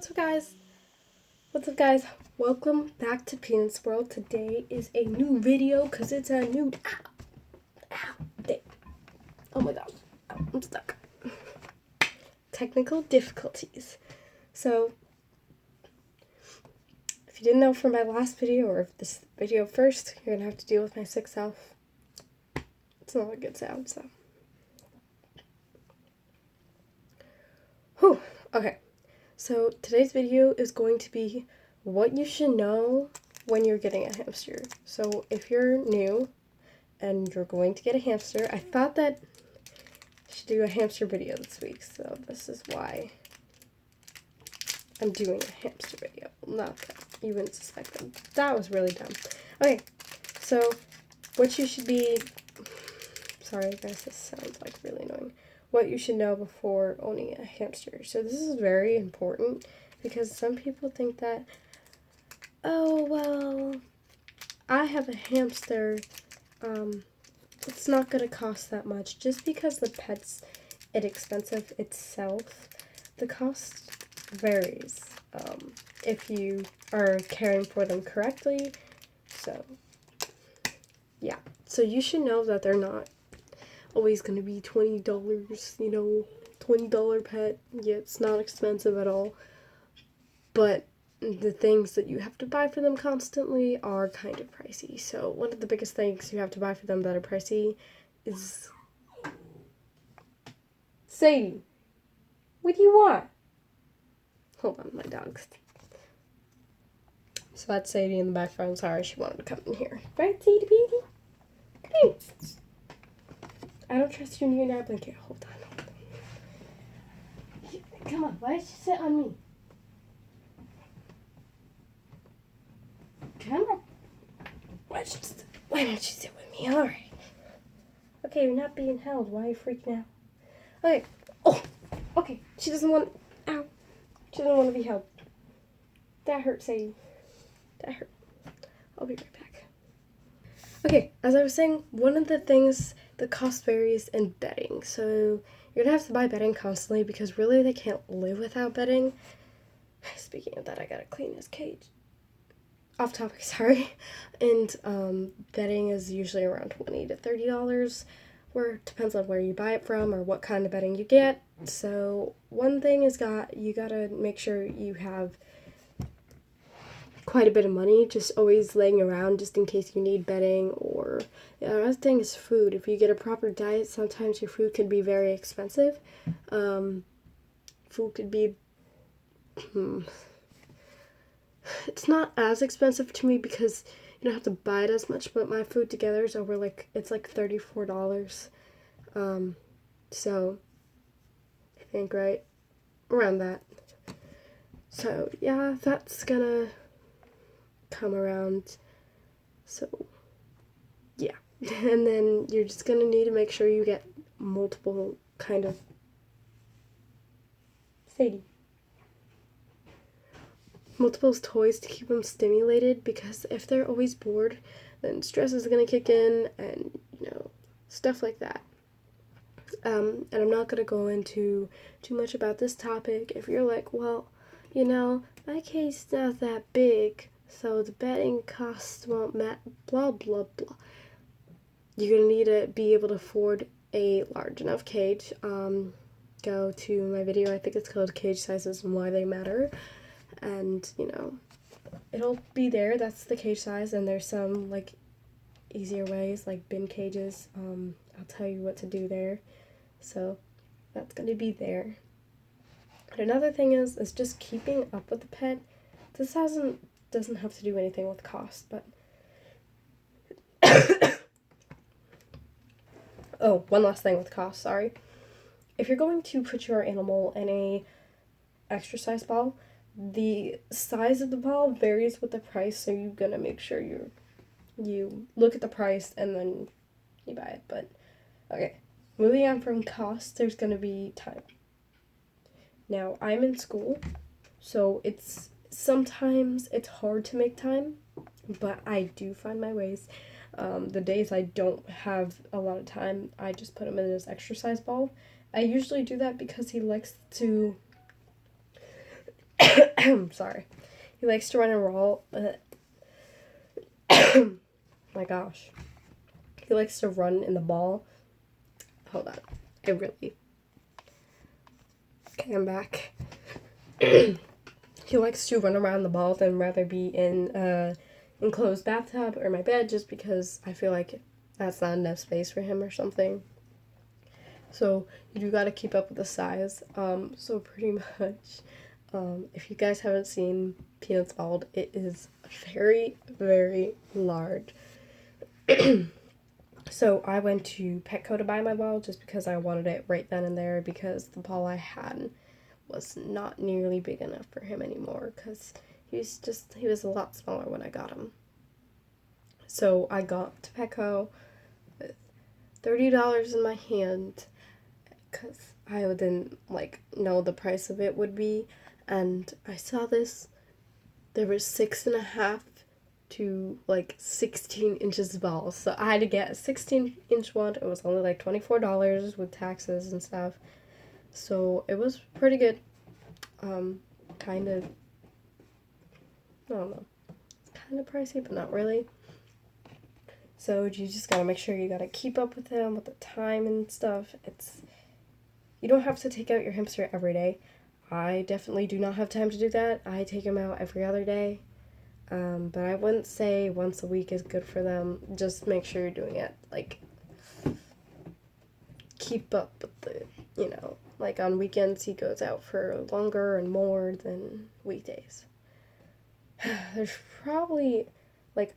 what's up guys? What's up guys? Welcome back to Peanuts World. Today is a new video because it's a new day. Oh my god, I'm stuck. Technical difficulties. So, if you didn't know from my last video or this video first, you're gonna have to deal with my sick self. It's not a good sound, so. Whew, okay. So today's video is going to be what you should know when you're getting a hamster. So if you're new and you're going to get a hamster, I thought that I should do a hamster video this week. So this is why I'm doing a hamster video. Not that you wouldn't suspect them. That was really dumb. Okay, so what you should be... Sorry guys, this sounds like really annoying. What you should know before owning a hamster. So this is very important because some people think that, oh, well, I have a hamster, it's not going to cost that much. Just because the pet's inexpensive itself, the cost varies if you are caring for them correctly. So, yeah. So you should know that they're not always going to be $20, you know, $20 pet. Yeah, it's not expensive at all. But the things that you have to buy for them constantly are kind of pricey. So one of the biggest things you have to buy for them that are pricey is... Sadie, what do you want? Hold on, my dog's... So that's Sadie in the background. Sorry, she wanted to come in here. Right, Sadie baby? Come here. I don't trust you near that blanket. Hold on. Come on, why did you sit on me? Come on. Why don't you sit with me? Alright. Okay, you're not being held. Why are you freaking out? Okay. Oh! Okay. She doesn't want... Ow. She doesn't want to be held. That hurt, Sadie. That hurt. I'll be right back. Okay, as I was saying, one of the things... The cost varies in bedding, so you're gonna have to buy bedding constantly because really they can't live without bedding. Speaking of that, I gotta clean his cage. Off topic, sorry. And bedding is usually around $20 to $30, where it depends on where you buy it from or what kind of bedding you get. So one thing is you gotta make sure you have quite a bit of money just always laying around just in case you need bedding. Or another thing is food. If you get a proper diet, sometimes your food can be very expensive. Food could be it's not as expensive to me because you don't have to buy it as much, but my food together is over it's like $34. So I think right around that. So yeah, that's gonna come around. So yeah. And then you're just gonna need to make sure you get multiple kind of multiple toys to keep them stimulated, because if they're always bored, then stress is gonna kick in and, you know, stuff like that. And I'm not gonna go into too much about this topic. If you're like, well, you know, my cage's not that big, so the bedding costs won't blah blah blah. You're gonna need to be able to afford a large enough cage. Go to my video, I think it's called Cage Sizes and Why They Matter. And, you know, it'll be there. That's the cage size, and there's some, like, easier ways, like bin cages. I'll tell you what to do there. So, that's going to be there. And another thing is just keeping up with the pet. This doesn't have to do anything with cost, but... Oh, one last thing with cost, sorry. If you're going to put your animal in a exercise ball, the size of the ball varies with the price, so you're gonna make sure you look at the price and then you buy it. But okay, moving on from cost, there's gonna be time. Now, I'm in school, so sometimes it's hard to make time, but I do find my ways. The days I don't have a lot of time, I just put him in this exercise ball. I usually do that because he likes to Sorry. He likes to run and roll. My gosh. He likes to run in the ball. Hold on. Okay, I'm back. He likes to run around the ball than rather be in an enclosed bathtub or my bed, just because I feel like that's not enough space for him or something. So you do gotta keep up with the size. So pretty much, if you guys haven't seen Peanut's bald, it is very, very large. So I went to Petco to buy my ball just because I wanted it right then and there, because the ball I had was not nearly big enough for him anymore, because he was a lot smaller when I got him. So I got to Petco with $30 in my hand, because I didn't know the price of it would be, and I saw this. There was 6.5 to 16 inches balls, so I had to get a 16-inch one. It was only $24 with taxes and stuff, so it was pretty good. Kind of, I don't know, it's kind of pricey, but not really. So you just gotta make sure you gotta keep up with them with the time and stuff. You don't have to take out your hamster every day. I definitely do not have time to do that. I take him out every other day. But I wouldn't say once a week is good for them. Just make sure you're doing it. Keep up with the, on weekends he goes out for longer and more than weekdays. There's probably,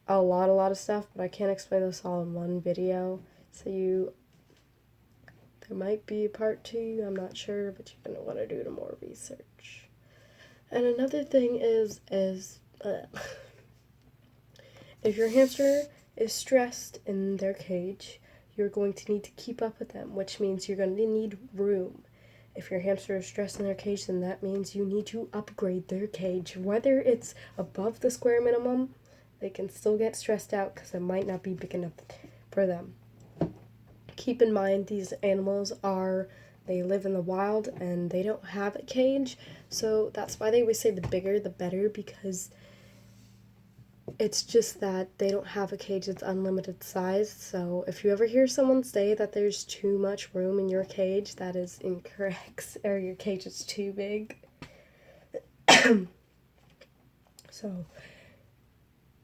a lot of stuff, but I can't explain this all in one video. So there might be a part 2, I'm not sure, but you're going to want to do more research. And another thing is if your hamster is stressed in their cage, you're going to need to keep up with them, which means you're going to need room. If your hamster is stressed in their cage, then that means you need to upgrade their cage. Whether it's above the square minimum, they can still get stressed out because it might not be big enough for them. Keep in mind, these animals they live in the wild and they don't have a cage, so that's why they always say the bigger the better, because it's just that they don't have a cage that's unlimited size. So if you ever hear someone say that there's too much room in your cage, that is incorrect, or your cage is too big. So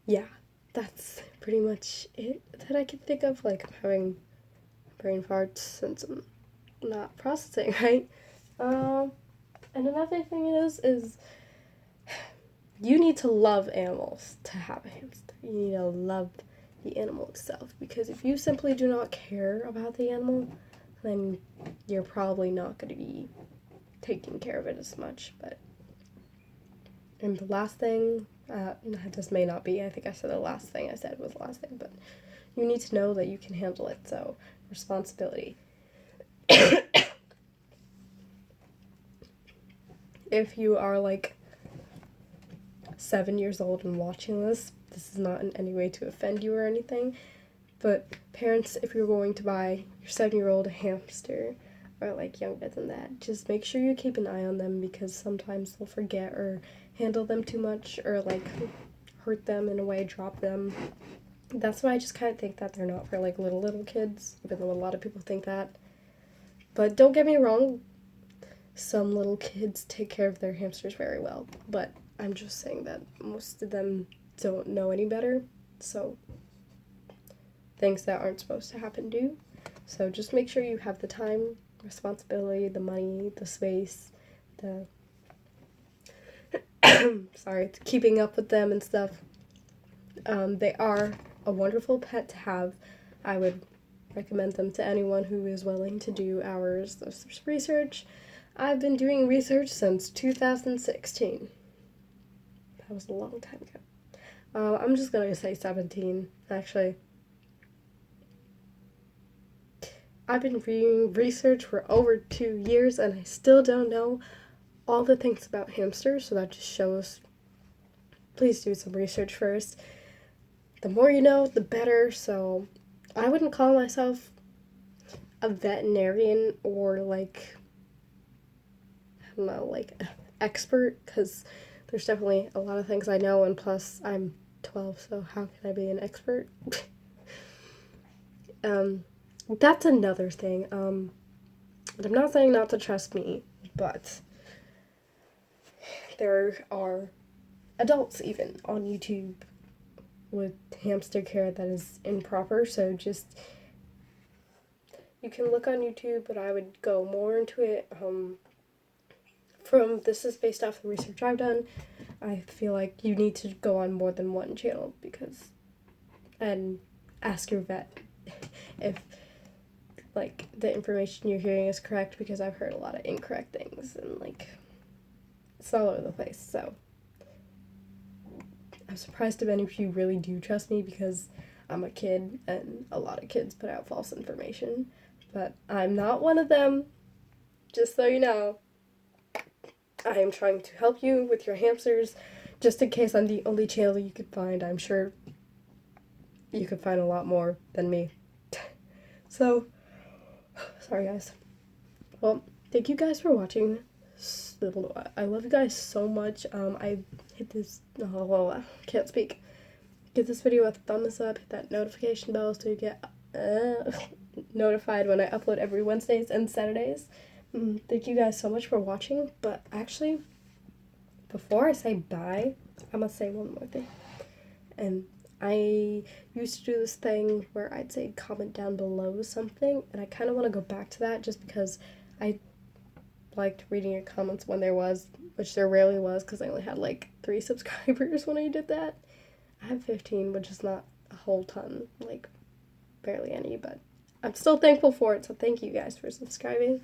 yeah, that's pretty much it that I can think of. I'm having brain farts since I'm not processing right. And another thing is you need to love animals to have a hamster. You need to love the animal itself, because if you simply do not care about the animal, then you're probably not going to be taking care of it as much. And the last thing, this may not be, I think I said the last thing I said was the last thing, but you need to know that you can handle it, so responsibility. If you are 7 years old and watching this is not in any way to offend you or anything, but parents, if you're going to buy your 7-year-old a hamster, or younger than that, just make sure you keep an eye on them, because sometimes they'll forget or handle them too much, or hurt them in a way, drop them. That's why I just kind of think that they're not for little kids, even though a lot of people think that. But don't get me wrong, some little kids take care of their hamsters very well, but I'm just saying that most of them don't know any better, so things that aren't supposed to happen do. So just make sure you have the time, responsibility, the money, the space, keeping up with them and stuff. They are a wonderful pet to have. I would recommend them to anyone who is willing to do hours of research. I've been doing research since 2016. That was a long time ago. I'm just going to say 17, actually. I've been doing research for over 2 years, and I still don't know all the things about hamsters, so that just shows. Please do some research first. The more you know, the better, so I wouldn't call myself a veterinarian or expert, because there's definitely a lot of things I know, and plus I'm 12, so how can I be an expert? That's another thing. I'm not saying not to trust me, but there are adults even on YouTube with hamster care that is improper, so just you can look on YouTube, but I would go more into it. This is based off the research I've done. I feel like you need to go on more than one channel and ask your vet if like the information you're hearing is correct, because I've heard a lot of incorrect things and like it's all over the place. So I'm surprised if any of you really do trust me, because I'm a kid and a lot of kids put out false information, but I'm not one of them, just so you know. I am trying to help you with your hamsters, just in case I'm the only channel you could find. I'm sure you could find a lot more than me. So, sorry guys. Well, thank you guys for watching. I love you guys so much. I hit this, can't speak. Give this video a thumbs up, hit that notification bell so you get notified when I upload every Wednesdays and Saturdays. Thank you guys so much for watching, but actually, before I say bye, I must say one more thing. And I used to do this thing where I'd say comment down below something, and I kind of want to go back to that just because I liked reading your comments when there was, which there rarely was because I only had like 3 subscribers when I did that. I have 15, which is not a whole ton, like barely any, but I'm still thankful for it, so thank you guys for subscribing.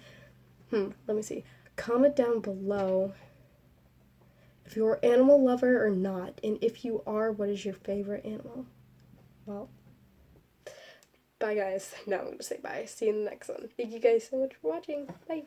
Let me see. Comment down below if you're an animal lover or not, and if you are, what is your favorite animal? Well, bye guys. Now I'm going to say bye. See you in the next one. Thank you guys so much for watching. Bye.